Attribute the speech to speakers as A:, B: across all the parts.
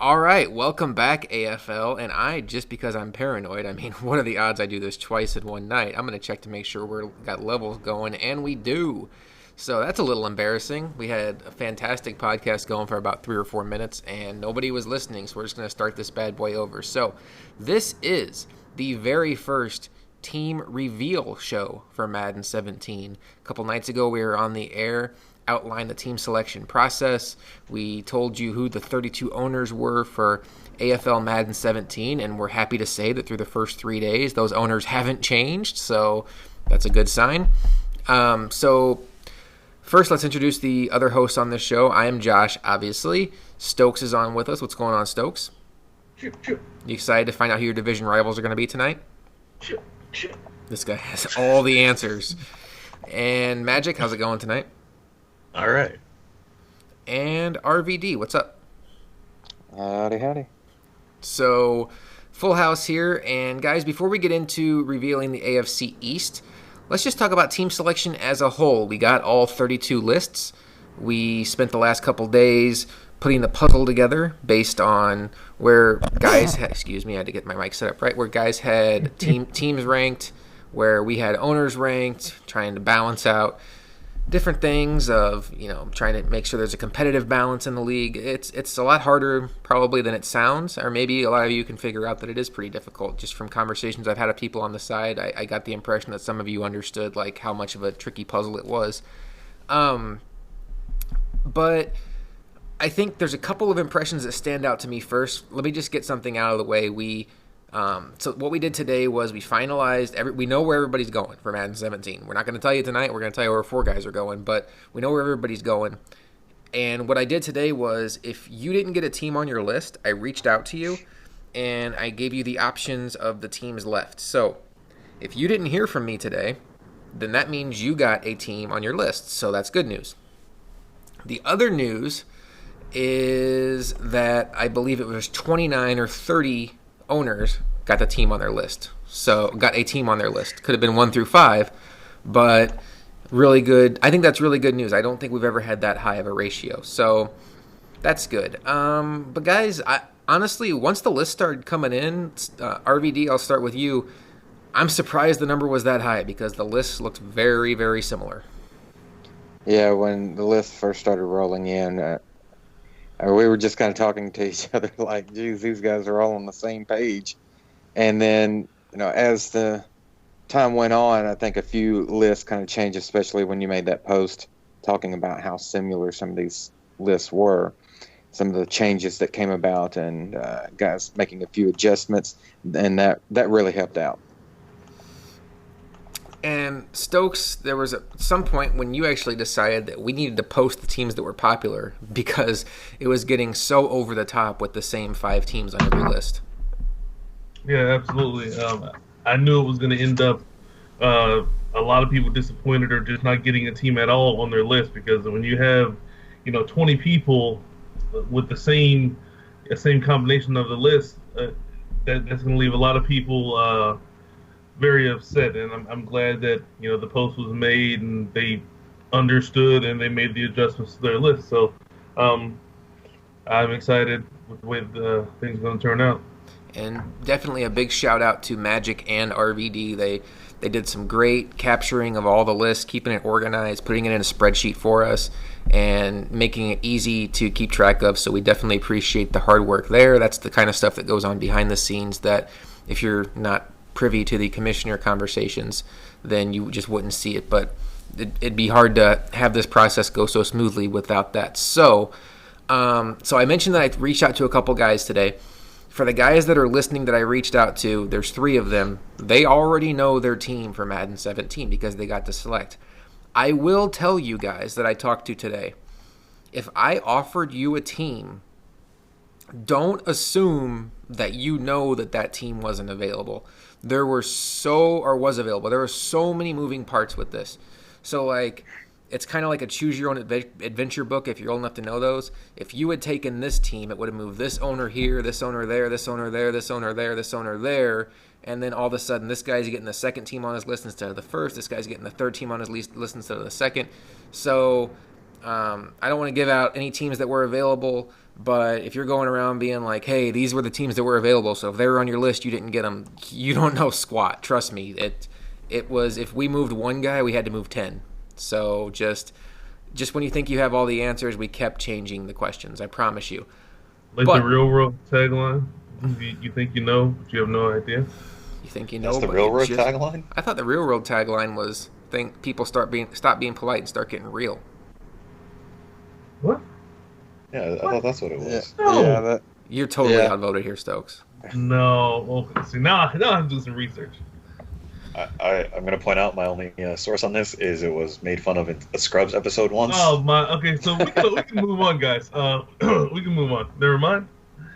A: All right, welcome back, AFL. And just because I'm paranoid, what are the odds I do this twice in one night? I'm going to check to make sure we've got levels going, and we do. So that's a little embarrassing. We had a fantastic podcast going for about 3 or 4 minutes, and nobody was listening, so we're just going to start this bad boy over. So this is the very first team reveal show for Madden 17. A couple nights ago, we were on the air, outlined the team selection process. We told you who the 32 owners were for AFL Madden 17, and we're happy to say that through the first 3 days, those owners haven't changed, so that's a good sign. So first, let's introduce the other hosts on this show. I am Josh, obviously. Stokes is on with us. What's going on, Stokes?
B: Sure.
A: You excited to find out who your division rivals are going to be tonight?
B: Sure.
A: This guy has all the answers. And Magik, how's it going tonight?
B: All right.
A: And RVD, what's up?
C: Howdy.
A: So, full house here. And guys, before we get into revealing the AFC East, let's just talk about team selection as a whole. We got all 32 lists. We spent the last couple days putting the puzzle together based on where guys had, excuse me, I had to get my mic set up right, where guys had teams ranked, where we had owners ranked, trying to balance out different things of, trying to make sure there's a competitive balance in the league. It's a lot harder probably than it sounds, or maybe a lot of you can figure out that it is pretty difficult. Just from conversations I've had with people on the side, I got the impression that some of you understood like how much of a tricky puzzle it was. But I think there's a couple of impressions that stand out to me first. Let me just get something out of the way. So what we did today was we finalized, we know where everybody's going for Madden 17. We're not going to tell you tonight. We're going to tell you where 4 guys are going, but we know where everybody's going. And what I did today was if you didn't get a team on your list, I reached out to you and I gave you the options of the teams left. So if you didn't hear from me today, then that means you got a team on your list. So that's good news. The other news is that I believe it was 29 or 30 owners got a team on their list. Could have been 1 through 5, but really good. I think that's really good news. I don't think we've ever had that high of a ratio, so that's good. But guys, honestly, once the list started coming in, RVD, I'll start with you. I'm surprised the number was that high because the list looked very, very similar.
C: Yeah, when the list first started rolling in, we were just kind of talking to each other like, geez, these guys are all on the same page. And then, as the time went on, I think a few lists kind of changed, especially when you made that post talking about how similar some of these lists were, some of the changes that came about, and guys making a few adjustments, and that really helped out.
A: And Stokes, there was some point when you actually decided that we needed to post the teams that were popular because it was getting so over the top with the same 5 teams on every list.
B: Yeah, absolutely. I knew it was going to end up a lot of people disappointed or just not getting a team at all on their list, because when you have 20 people with the same combination of the list, that's going to leave a lot of people very upset, and I'm glad that the post was made and they understood and they made the adjustments to their list. So I'm excited with the way the things are going to turn out.
A: And definitely a big shout out to Magik and RVD. They did some great capturing of all the lists, keeping it organized, putting it in a spreadsheet for us, and making it easy to keep track of. So we definitely appreciate the hard work there. That's the kind of stuff that goes on behind the scenes that if you're not privy to the commissioner conversations, then you just wouldn't see it. But it'd be hard to have this process go so smoothly without that. So I mentioned that I reached out to a couple guys today. For the guys that are listening that I reached out to, there's 3 of them. They already know their team for Madden 17 because they got to select. I will tell you guys that I talked to today, if I offered you a team, don't assume that you know that team wasn't available. Was available. There were so many moving parts with this. So, it's kind of like a choose-your-own adventure book, if you're old enough to know those. If you had taken this team, it would have moved this owner here, this owner there, this owner there, this owner there, this owner there, and then all of a sudden this guy's getting the second team on his list instead of the first, this guy's getting the third team on his list instead of the second. So I don't want to give out any teams that were available, But if you're going around being like, hey, these were the teams that were available, so if they were on your list, you didn't get them, you don't know squat. Trust me. It was, if we moved one guy, we had to move 10. So just when you think you have all the answers, we kept changing the questions. I promise you.
B: Like the real world tagline? You think you know, but you have no idea?
A: You think you know,
D: That's the real world tagline?
A: I thought the real world tagline was, think people stop being polite and start getting real.
B: What?
D: Yeah, I thought that's what it was.
B: No.
A: You're totally outvoted here, Stokes.
B: No. Okay. See, now I'm doing some research.
D: I'm going to point out my only source on this is it was made fun of in a Scrubs episode once.
B: Oh, my. Okay, so we can move on, guys. We can move on. Never mind.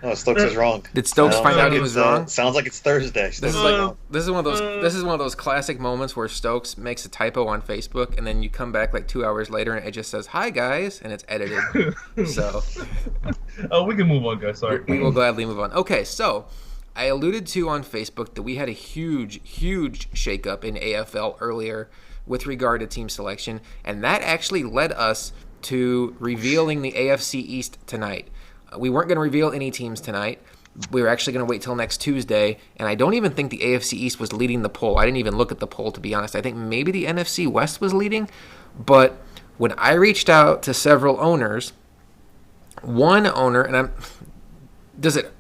D: No, Stokes is wrong.
A: Did Stokes find out he was wrong?
D: Sounds like it's Thursday.
A: This is one of those classic moments where Stokes makes a typo on Facebook, and then you come back like 2 hours later, and it just says "Hi guys," and it's edited. So,
B: we can move on, guys. Sorry.
A: We will gladly move on. Okay, so I alluded to on Facebook that we had a huge shakeup in AFL earlier with regard to team selection, and that actually led us to revealing the AFC East tonight. We weren't going to reveal any teams tonight. We were actually going to wait till next Tuesday, and I don't even think the AFC East was leading the poll. I didn't even look at the poll, to be honest. I think maybe the NFC West was leading, but when I reached out to several owners, one owner, and does it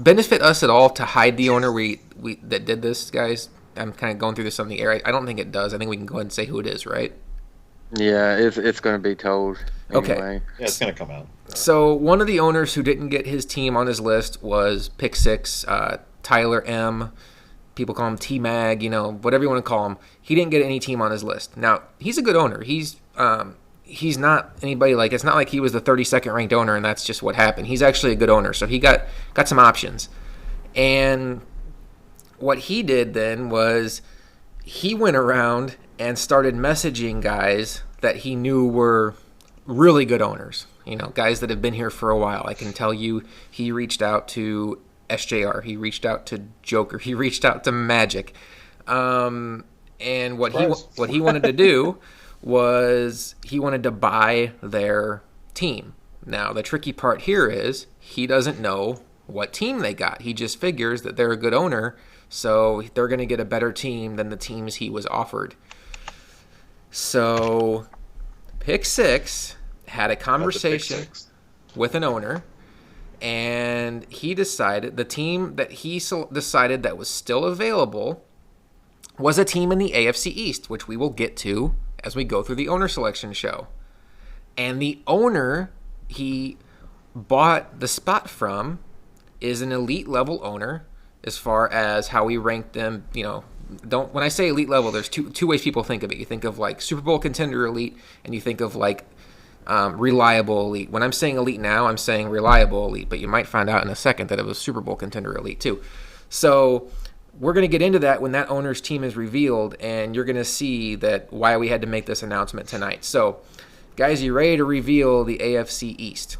A: benefit us at all to hide the owner that did this, guys? I'm kind of going through this on the air. I don't think it does. I think we can go ahead and say who it is, right?
C: Yeah, it's going to be told anyway.
A: Okay.
D: Yeah, it's going to come out.
A: So one of the owners who didn't get his team on his list was Pick Six, Tyler M. People call him T-Mag, whatever you want to call him. He didn't get any team on his list. Now, he's a good owner. He's not anybody it's not like he was the 32nd ranked owner and that's just what happened. He's actually a good owner. So he got some options. And what he did then was he went around and started messaging guys that he knew were really good owners, guys that have been here for a while. I can tell you he reached out to SJR, he reached out to Joker, he reached out to Magik. And what he wanted to do was he wanted to buy their team. Now, the tricky part here is he doesn't know what team they got. He just figures that they're a good owner, so they're going to get a better team than the teams he was offered. So, Pick Six had a conversation with an owner, and he decided the team that he decided that was still available was a team in the AFC East, which we will get to as we go through the owner selection show. And the owner he bought the spot from is an elite level owner as far as how we rank them, when I say elite level, there's two ways people think of it. You think of like Super Bowl contender elite, and you think of like reliable elite. When I'm saying elite now, I'm saying reliable elite, but you might find out in a second that it was Super Bowl contender elite too. So we're going to get into that when that owner's team is revealed, and you're going to see that why we had to make this announcement tonight. So, guys, you ready to reveal the AFC East?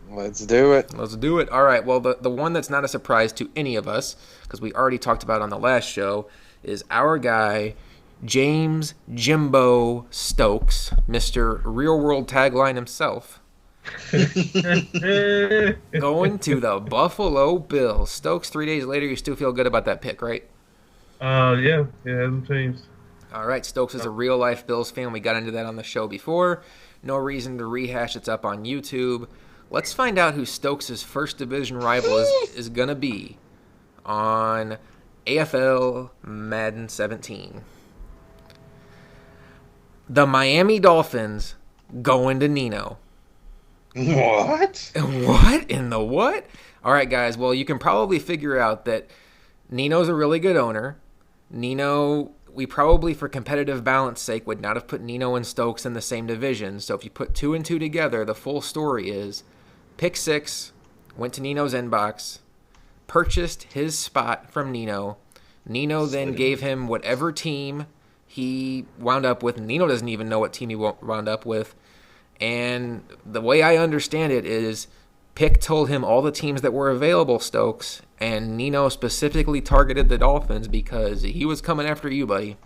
C: Let's do it.
A: Let's do it. All right. Well, the one that's not a surprise to any of us, because we already talked about it on the last show, is our guy, James Jimbo Stokes, Mr. Real World Tagline himself, going to the Buffalo Bills. Stokes, 3 days later, you still feel good about that pick, right?
B: Yeah, it hasn't changed.
A: All right, Stokes is a real-life Bills fan. We got into that on the show before. No reason to rehash. It's up on YouTube. Let's find out who Stokes' first division rival is going to be on AFL Madden 17. The Miami Dolphins going to Nino.
D: What?
A: What in the what? All right, guys. Well, you can probably figure out that Nino's a really good owner. Nino, we probably, for competitive balance sake, would not have put Nino and Stokes in the same division. So if you put 2 and 2 together, the full story is Pick Six went to Nino's inbox, purchased his spot from Nino. Nino then gave him whatever team he wound up with. Nino doesn't even know what team he wound up with. And the way I understand it is Pick told him all the teams that were available, Stokes, and Nino specifically targeted the Dolphins because he was coming after you, buddy.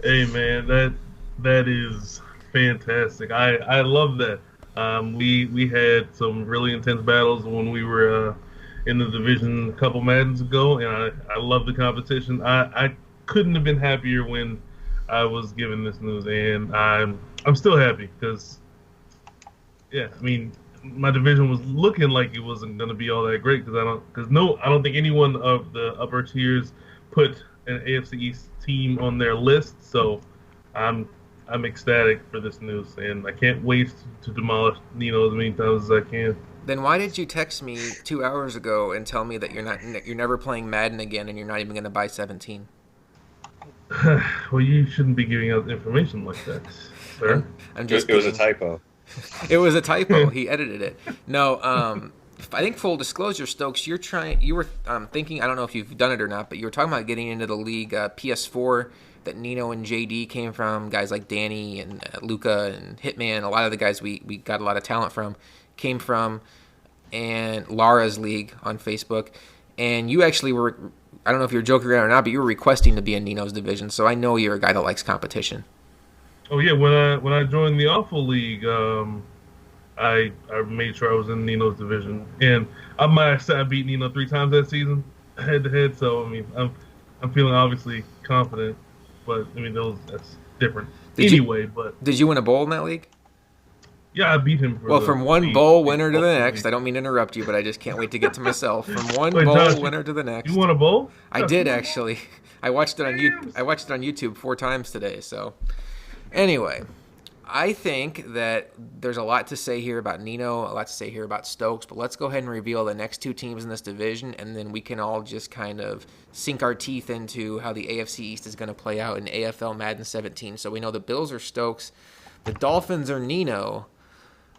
B: Hey, man, that is fantastic. I love that. We had some really intense battles when we were in the division a couple Maddens ago, and I love the competition. I couldn't have been happier when I was given this news, and I'm still happy because, yeah, I mean, my division was looking like it wasn't going to be all that great because I don't think anyone of the upper tiers put an AFC East team on their list. So I'm ecstatic for this news, and I can't wait to demolish Nino as many times as I can.
A: Then why did you text me 2 hours ago and tell me that you're never playing Madden again and you're not even going to buy 17?
B: Well, you shouldn't be giving out information like that, sir.
A: I'm just
D: It was a typo.
A: It was a typo. He edited it. No, I think full disclosure, Stokes, you were thinking, I don't know if you've done it or not, but you were talking about getting into the league PS4 that Nino and JD came from, guys like Danny and Luca and Hitman, a lot of the guys we got a lot of talent from, came from, and Lara's league on Facebook. And you actually were, I don't know if you're joking around or not, but you were requesting to be in Nino's division, so I know you're a guy that likes competition.
B: Oh yeah, when I joined the Awful League, I made sure I was in Nino's division, and I might have said I beat Nino 3 times that season, head to head. So I mean, I'm feeling obviously confident, but I mean that's different. Did you
A: win a bowl in that league?
B: Yeah, I beat him.
A: From one bowl winner to the next. I don't mean to interrupt you, but I just can't wait to get to myself. From one bowl winner to the next.
B: You won a bowl?
A: I did actually. I watched it on YouTube 4 times today. So. Anyway, I think that there's a lot to say here about Nino, a lot to say here about Stokes, but let's go ahead and reveal the next 2 teams in this division, and then we can all just kind of sink our teeth into how the AFC East is going to play out in AFL Madden 17. So we know the Bills are Stokes, the Dolphins are Nino.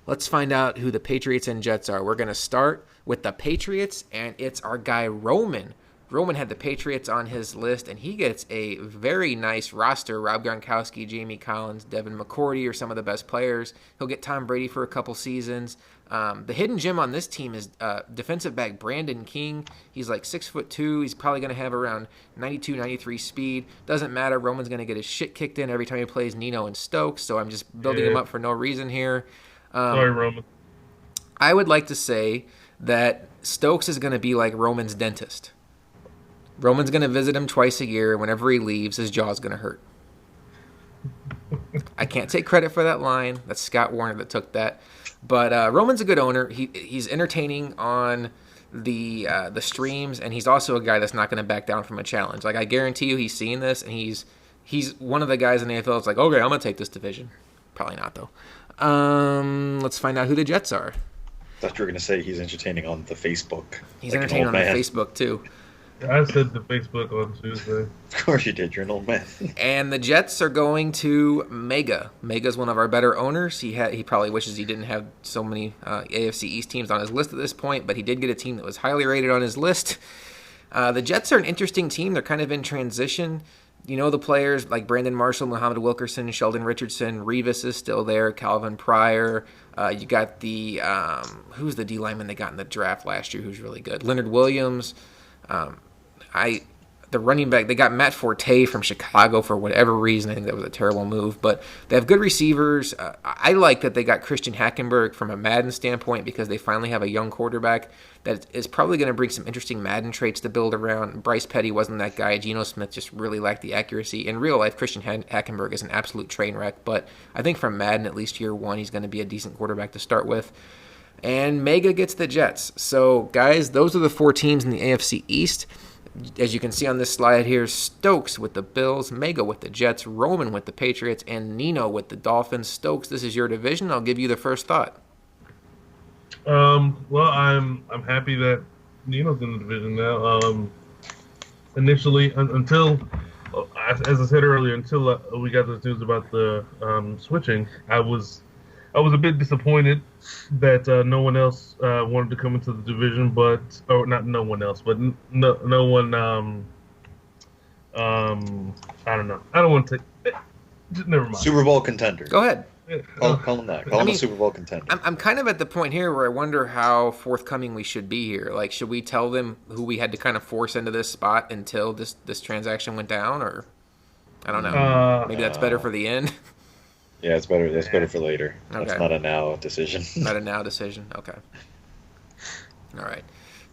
A: Let's find out who the Patriots and Jets are. We're going to start with the Patriots, and it's our guy Roman. Roman had the Patriots on his list, and he gets a very nice roster. Rob Gronkowski, Jamie Collins, Devin McCourty are some of the best players. He'll get Tom Brady for a couple seasons. The hidden gem on this team is defensive back Brandon King. He's like 6'2". He's probably going to have around 92, 93 speed. Doesn't matter. Roman's going to get his shit kicked in every time he plays Nino and Stokes, so I'm just building him up for no reason here.
B: Sorry, Roman.
A: I would like to say that Stokes is going to be like Roman's dentist. Roman's going to visit him twice a year. Whenever he leaves, his jaw's going to hurt. I can't take credit for that line. That's Scott Warner that took that. But Roman's a good owner. He's entertaining on the streams, and he's also a guy that's not going to back down from a challenge. Like, I guarantee you he's seeing this, and he's one of the guys in the AFL that's like, okay, I'm going to take this division. Probably not, though. Let's find out who the Jets are.
D: I thought you were going to say he's entertaining on the Facebook.
A: He's entertaining on the Facebook, too.
B: I said the Facebook on Tuesday.
D: Of course you did. You're an old man.
A: And the Jets are going to Mega. Mega's one of our better owners. He probably wishes he didn't have so many AFC East teams on his list at this point, but he did get a team that was highly rated on his list. The Jets are an interesting team. They're kind of in transition. You know the players like Brandon Marshall, Muhammad Wilkerson, Sheldon Richardson, Revis is still there, Calvin Pryor. You got the who's the D lineman they got in the draft last year who's really good? Leonard Williams. The running back, they got Matt Forte from Chicago for whatever reason. I think that was a terrible move, but they have good receivers. I like that they got Christian Hackenberg from a Madden standpoint because they finally have a young quarterback that is probably going to bring some interesting Madden traits to build around. Bryce Petty wasn't that guy. Geno Smith just really lacked the accuracy. In real life, Christian Hackenberg is an absolute train wreck, but I think from Madden, at least year 1, he's going to be a decent quarterback to start with. And Mega gets the Jets. So, guys, those are the 4 teams in the AFC East. As you can see on this slide here, Stokes with the Bills, Mega with the Jets, Roman with the Patriots, and Nino with the Dolphins. Stokes, this is your division. I'll give you the first thought.
B: Well, I'm happy that Nino's in the division now. Initially, until, as I said earlier, until we got this news about the switching, I was a bit disappointed that no one else wanted to come into the division, not no one else, but no one. I don't know. I don't want to take. Never mind.
D: Super Bowl contender.
A: Go ahead.
D: Call him that. Call him a Super Bowl contender.
A: I'm kind of at the point here where I wonder how forthcoming we should be here. Like, should we tell them who we had to kind of force into this spot until this transaction went down, or I don't know. Maybe that's better for the end.
D: Yeah, it's better. That's better for later.
A: Okay.
D: That's not a now decision.
A: Not a now decision. Okay. All right.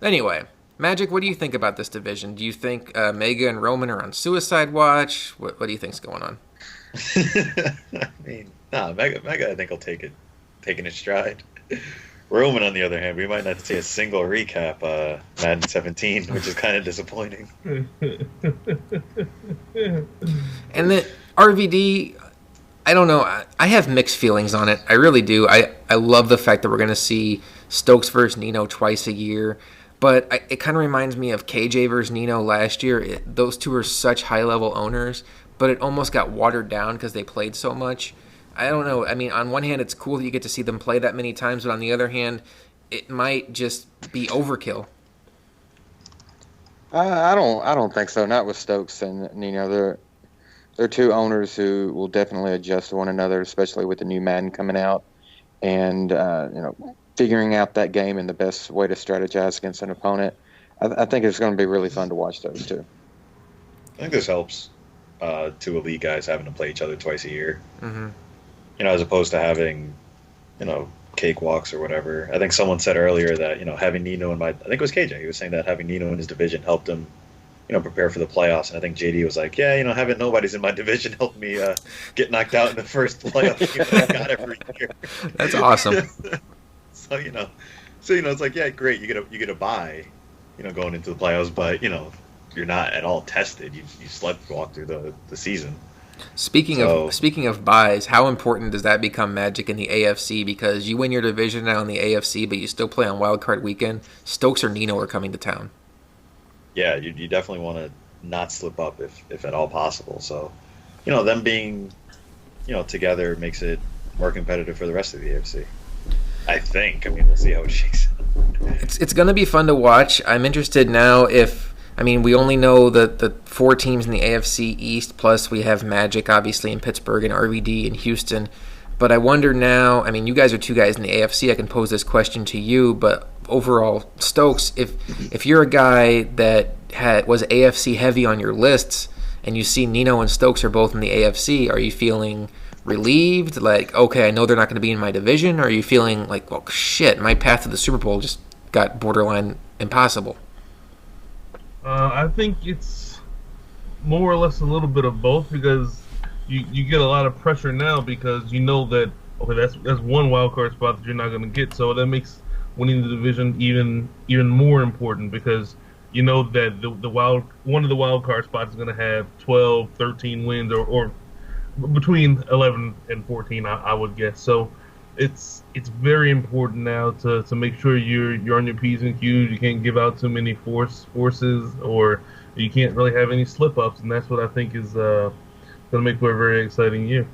A: Anyway, Magik, what do you think about this division? Do you think Mega and Roman are on suicide watch? What do you think's going on?
D: I mean, Mega, I think will take it, taking its stride. Roman, on the other hand, we might not see a single recap Madden 17, which is kind of disappointing.
A: And then RVD, I don't know. I have mixed feelings on it. I really do. I love the fact that we're going to see Stokes versus Nino twice a year. But it kind of reminds me of KJ versus Nino last year. Those two are such high-level owners, but it almost got watered down because they played so much. I don't know. I mean, on one hand, it's cool that you get to see them play that many times, but on the other hand, it might just be overkill.
C: I don't think so. Not with Stokes and Nino. They're two owners who will definitely adjust to one another, especially with the new Madden coming out, and figuring out that game and the best way to strategize against an opponent. I think it's going to be really fun to watch those two.
D: I think this helps two elite guys having to play each other twice a year.
A: Mm-hmm.
D: As opposed to having, cakewalks or whatever. I think someone said earlier that, having Nino I think it was KJ, he was saying that having Nino in his division helped him, prepare for the playoffs. And I think JD was like, yeah, having nobody's in my division helped me get knocked out in the first playoff game that I got every year.
A: That's awesome.
D: So, it's like, yeah, great, you get a bye, going into the playoffs, but, you're not at all tested. You walk through the season.
A: Speaking of buys, how important does that become Magik in the AFC? Because you win your division now in the AFC, but you still play on Wild Card Weekend. Stokes or Nino are coming to town.
D: Yeah, you definitely want to not slip up if at all possible. So, them being, together makes it more competitive for the rest of the AFC. I think. I mean, we'll see how it shakes out.
A: It's going to be fun to watch. I'm interested now we only know the four teams in the AFC East, plus we have Magik, obviously, in Pittsburgh and RVD in Houston. But I wonder now, you guys are two guys in the AFC. I can pose this question to you, but overall, Stokes, if you're a guy that was AFC heavy on your lists and you see Nino and Stokes are both in the AFC, are you feeling relieved? Like, okay, I know they're not going to be in my division? Or are you feeling like, well, shit, my path to the Super Bowl just got borderline impossible?
B: I think it's more or less a little bit of both, because you get a lot of pressure now because you know that, okay, that's one wild card spot that you're not going to get, so that makes winning the division even more important, because you know that one of the wild card spots is going to have 12, 13 wins or between 11 and 14, I would guess. So it's very important now to make sure you're on your P's and Q's. You can't give out too many forces, or you can't really have any slip-ups, and that's what I think is going to make for a very exciting year.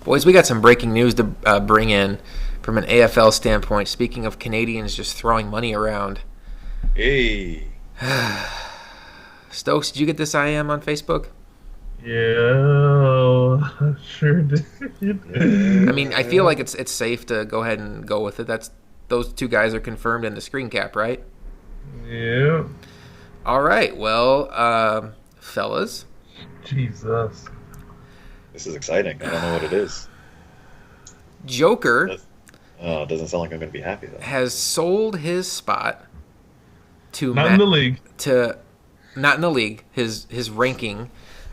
A: Boys, we got some breaking news to bring in from an AFL standpoint. Speaking of Canadians just throwing money around.
D: Hey.
A: Stokes, did you get this IM on Facebook?
B: Yeah, I sure did.
A: I feel like it's safe to go ahead and go with it. Those two guys are confirmed in the screen cap, right?
B: Yeah.
A: All right. Well, fellas.
B: Jesus.
D: This is exciting. I don't know what it is.
A: Joker.
D: It doesn't sound like I'm going to be happy, though.
A: Has sold his spot to
B: Not in the league.
A: Not in the league. His ranking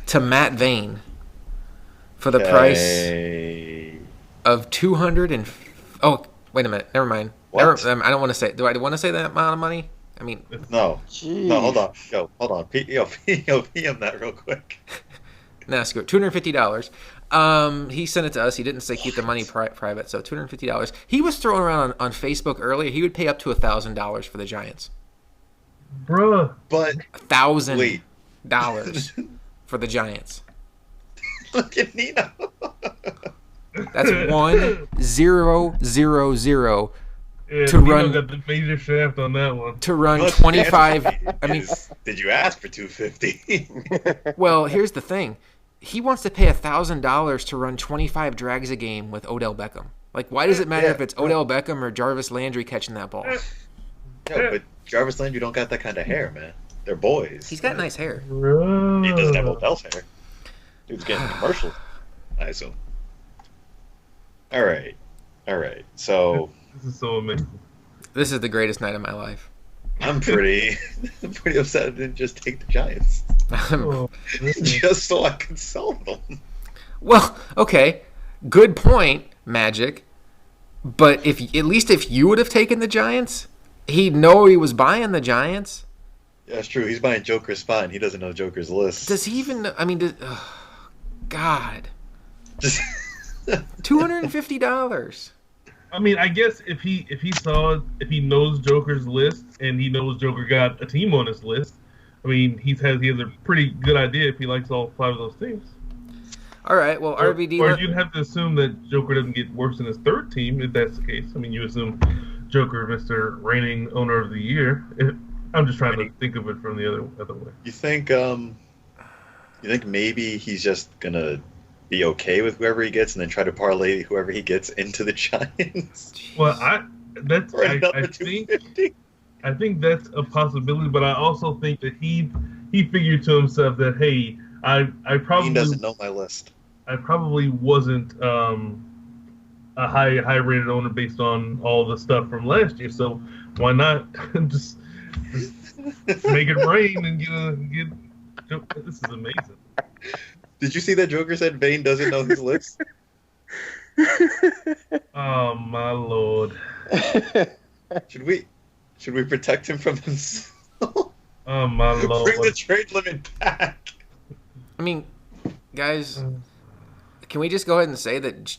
A: to Matt Vane for the price of 200 and... Oh, wait a minute. Never mind. I don't want to say... Do I want to say that amount of money?
D: No.
C: Jeez.
D: No, hold on. Hold on. PM that real quick.
A: No, screw it. $250. He sent it to us. He didn't say keep the money private, so $250. He was throwing around on Facebook earlier. He would pay up to $1,000 for the Giants.
B: Bruh.
D: But...
A: $1,000 for the Giants.
D: Look at Nino.
A: That's 1000
B: Yeah,
A: to
B: Nino
A: run.
B: got the major shaft on that one.
A: To run 25.
D: Did you ask for $250?
A: Well, here's the thing. He wants to pay $1,000 to run 25 drags a game with Odell Beckham. Like, why does it matter if it's Odell Beckham or Jarvis Landry catching that ball?
D: Yeah, but Jarvis Landry don't got that kind of hair, man. They're boys.
A: He's got nice hair.
B: Bruh.
D: He doesn't have Odell's hair. Dude's getting commercials. I assume. All right. So
B: This is so amazing.
A: This is the greatest night of my life.
D: I'm pretty upset I didn't just take the Giants.
B: Oh,
D: Just so I could sell them.
A: Well, okay, good point, Magic. But at least if you would have taken the Giants, he'd know he was buying the Giants.
D: Yeah, it's true. He's buying Joker's spot, and he doesn't know Joker's list.
A: Does he even know? I mean, God.
D: Just
A: $250.
B: I mean, I guess if he knows Joker's list and he knows Joker got a team on his list, I mean, he has a pretty good idea if he likes all 5 of those teams.
A: All right, well, RVD.
B: Or you'd have to assume that Joker doesn't get worse than his 3rd team if that's the case. I mean, you assume Joker, Mr. Reigning Owner of the Year. I'm just trying to think of it from the other way.
D: You think maybe he's just gonna be okay with whoever he gets and then try to parlay whoever he gets into the Giants?
B: Well, I think that's a possibility, but I also think that he figured to himself that, hey, I probably
D: He doesn't know my list.
B: I probably wasn't a high rated owner based on all the stuff from last year, so why not just make it rain and get this is amazing.
D: Did you see that Joker said Vane doesn't know his list?
B: Oh my lord.
D: Should we protect him from himself?
B: Oh my lord.
D: Bring the trade limit back.
A: I mean, guys, can we just go ahead and say that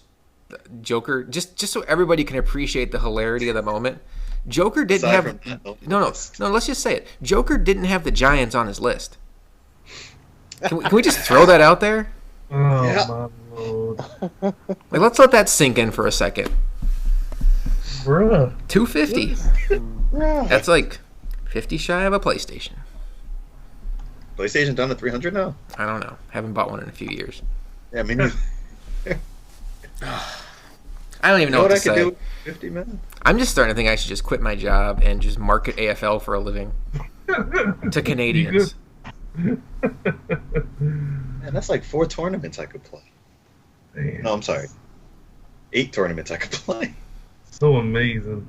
A: Joker, just so everybody can appreciate the hilarity of the moment, Joker didn't have no. Let's just say it. Joker didn't have the Giants on his list. Can we just throw that out there?
B: Oh
D: Yeah.
B: my lord.
A: Like, let's let that sink in for a second.
B: Bruh.
A: $250. That's like 50 shy of a PlayStation.
D: PlayStation down to 300 now?
A: I don't know. Haven't bought one in a few years.
D: Yeah, I mean,
A: I don't even know what
D: I
A: to
D: could
A: say.
D: do with 50, man.
A: I'm just starting to think I should just quit my job and just market AFL for a living to Canadians.
D: Man, that's like 4 tournaments I could play.
B: Man,
D: No, I'm sorry. 8 tournaments I could play.
B: so amazing.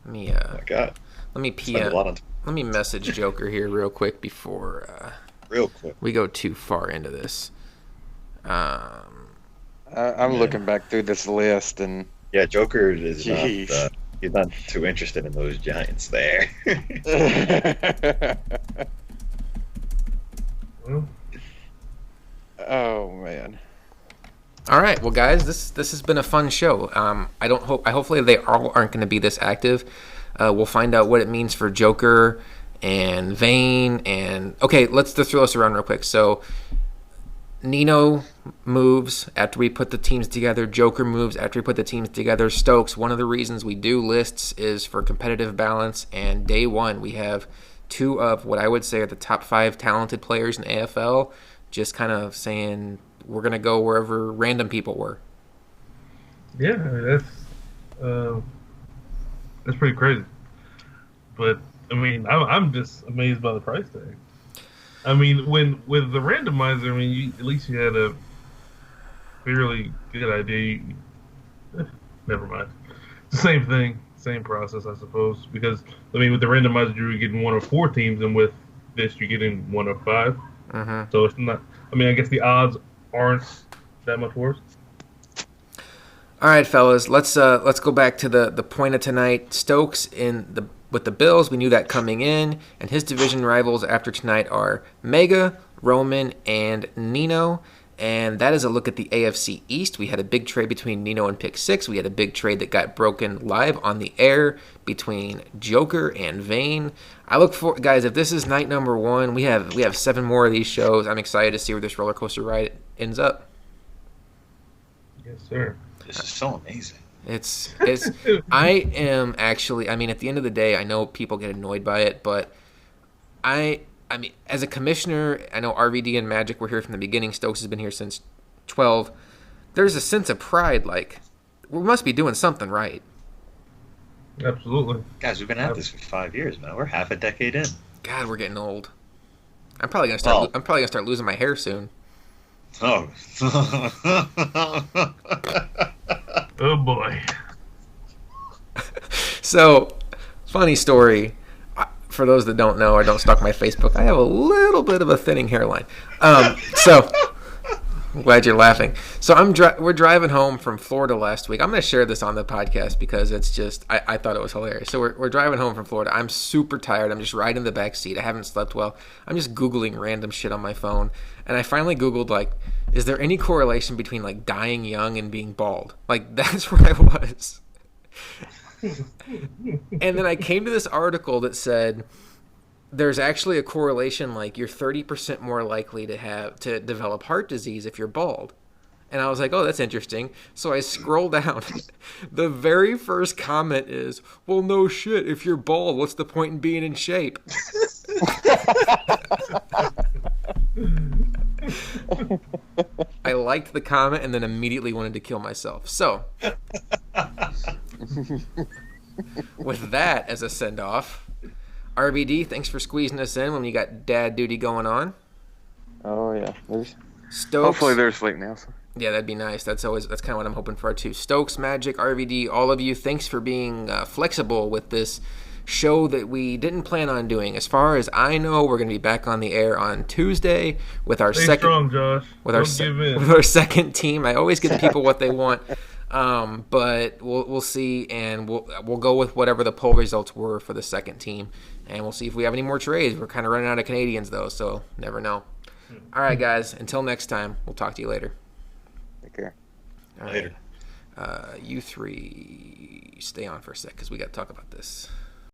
A: Let me
D: Oh my god.
A: let me
D: Spend a lot on
A: let me message Joker here real quick before
D: real quick.
A: we go too far into this.
C: I'm looking back through this list, and
D: Yeah, Joker is
C: Jeez.
D: not he's not too interested in those Giants there.
B: Well,
C: oh man,
A: All right, well, guys, this has been a fun show. Hopefully they all aren't going to be this active. We'll find out what it means for Joker and Vane. And okay, let's just throw this around real quick. So Nino moves after we put the teams together. Joker moves after we put the teams together. Stokes, one of the reasons we do lists is for competitive balance. And day one, we have 2 of what I would say are the top 5 talented players in AFL, just kind of saying we're going to go wherever random people were.
B: yeah, that's pretty crazy. But I mean, I'm just amazed by the price tag. I mean, with the randomizer, I mean, at least you had a fairly good idea. Never mind. It's the same thing, same process, I suppose. Because I mean, with the randomizer, you're getting 1 of 4 teams, and with this, you're getting 1 of 5.
A: Mm-hmm.
B: So it's not. I mean, I guess the odds aren't that much worse.
A: All right, fellas, let's go back to the point of tonight. Stokes with the Bills, we knew that coming in, and his division rivals after tonight are Mega, Roman, and Nino. And that is a look at the AFC East. We had a big trade between Nino and Pick 6. We had a big trade that got broken live on the air between Joker and Vane. I look for, guys, if this is night number 1, we have 7 more of these shows. I'm excited to see where this roller coaster ride ends up.
B: Yes, sir.
D: This is so amazing.
A: It's I am actually, I mean, at the end of the day, I know people get annoyed by it, but I mean, as a commissioner, I know RVD and Magik were here from the beginning. Stokes has been here since 12. There's a sense of pride, like, we must be doing something right.
B: Absolutely.
D: Guys, we've been at this for 5 years, man. We're half a decade in.
A: God, we're getting old. I'm probably gonna start losing my hair soon.
D: Oh.
B: Oh boy.
A: So, funny story. For those that don't know or don't stalk my Facebook, I have a little bit of a thinning hairline. So, I'm glad you're laughing. So we're driving home from Florida last week. I'm going to share this on the podcast because it's just I thought it was hilarious. So we're driving home from Florida. I'm super tired. I'm just riding in the back seat. I haven't slept well. I'm just Googling random shit on my phone, and I finally Googled like, is there any correlation between like dying young and being bald? Like that's where I was. And then I came to this article that said there's actually a correlation, like you're 30% more likely to develop heart disease if you're bald. And I was like, oh, that's interesting. So I scroll down. The very first comment is, well, no shit. If you're bald, what's the point in being in shape? I liked the comment and then immediately wanted to kill myself. So with that as a send-off, RVD, thanks for squeezing us in when you got dad duty going on.
C: Oh yeah,
A: Stokes,
C: hopefully they're asleep now. So.
A: Yeah, that'd be nice. That's kind of what I'm hoping for too. Stokes, Magik, RVD, all of you, thanks for being flexible with this show that we didn't plan on doing. As far as I know, we're going to be back on the air on Tuesday with our
B: Stay strong, Josh.
A: with our second team. I always give people what they want. But we'll see, and we'll go with whatever the poll results were for the second team, and we'll see if we have any more trades. We're kind of running out of Canadians though, so never know. All right, guys. Until next time, we'll talk to you later.
C: Take care.
A: All right.
D: Later.
A: You three stay on for a sec because we got to talk about this.